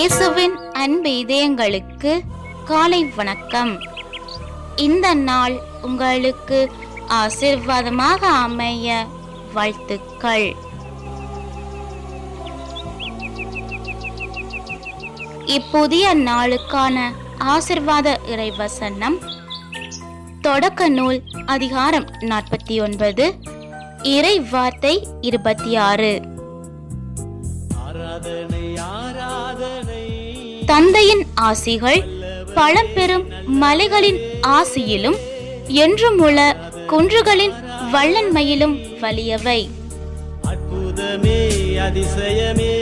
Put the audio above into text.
இயேசுவின் அன்பு இதயங்களுக்கு காலை வணக்கம். இந்த நாள் உங்களுக்கு ஆசீர்வாதமாக அமைய வாழ்த்துக்கள். இப்புதிய நாளுக்கான ஆசீர்வாத இறைவசனம் தொடக்க நூல் அதிகாரம் 49 இறை வார்த்தை 26. தந்தையின் ஆசிகள் பழம்பெரும் மலைகளின் ஆசியிலும் என்றும் உள்ள குன்றுகளின் வல்லன்மையிலும் வலியவை. அற்புதமே அதிசயமே